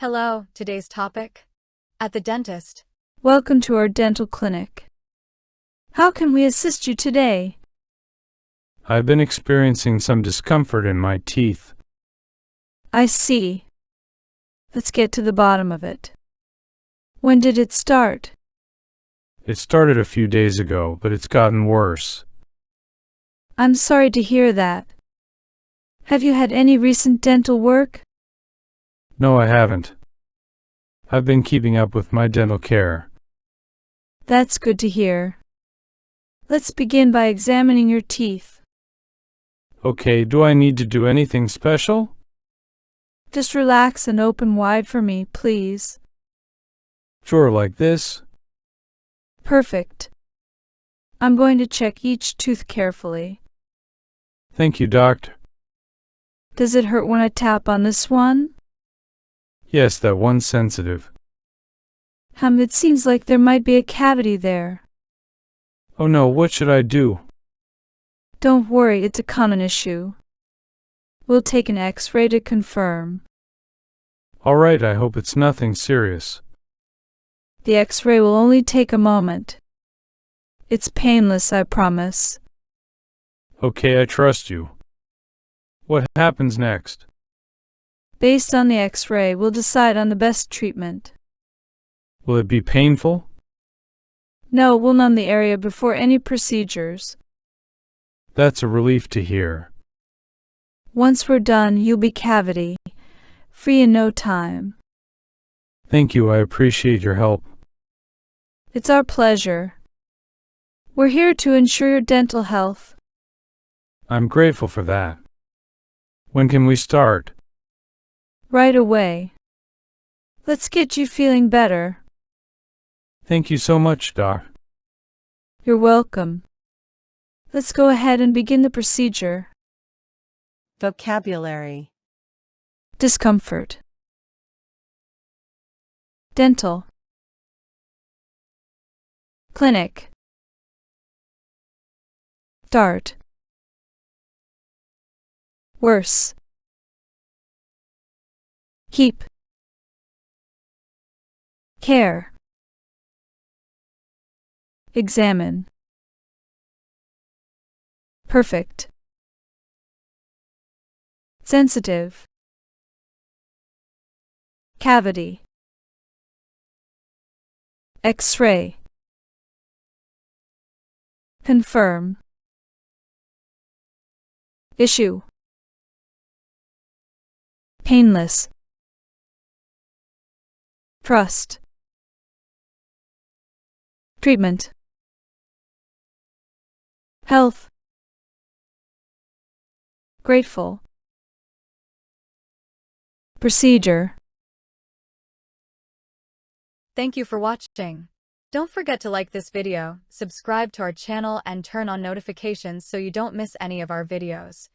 Hello, today's topic? At the dentist. Welcome to our dental clinic. How can we assist you today? I've been experiencing some discomfort in my teeth. I see. Let's get to the bottom of it. When did it start? It started a few days ago, but it's gotten worse. I'm sorry to hear that. Have you had any recent dental work? No, I haven't. I've been keeping up with my dental care. That's good to hear. Let's begin by examining your teeth. Okay, do I need to do anything special? Just relax and open wide for me, please. Sure, like this? Perfect. I'm going to check each tooth carefully. Thank you, doctor. Does it hurt when I tap on this one? Yes, that one's sensitive. It seems like there might be a cavity there. Oh no, what should I do? Don't worry, it's a common issue. We'll take an X-ray to confirm. All right, I hope it's nothing serious. The X-ray will only take a moment. It's painless, I promise. Okay, I trust you. What happens next? Based on the X-ray, we'll decide on the best treatment. Will it be painful? No, we'll numb the area before any procedures. That's a relief to hear. Once we're done, you'll be cavity-free in no time. Thank you, I appreciate your help. It's our pleasure. We're here to ensure your dental health. I'm grateful for that. When can we start? Right away. Let's get you feeling better. Thank you so much, Doc. You're welcome. Let's go ahead and begin the procedure. Vocabulary. Discomfort. Dental. Clinic. Start. Worse. Keep. Care. Examine. Perfect. Sensitive. Cavity. X-ray. Confirm. Issue. Painless. Trust. Treatment. Health. Grateful. Procedure. Thank you for watching. Don't forget to like this video, subscribe to our channel and turn on notifications so you don't miss any of our videos.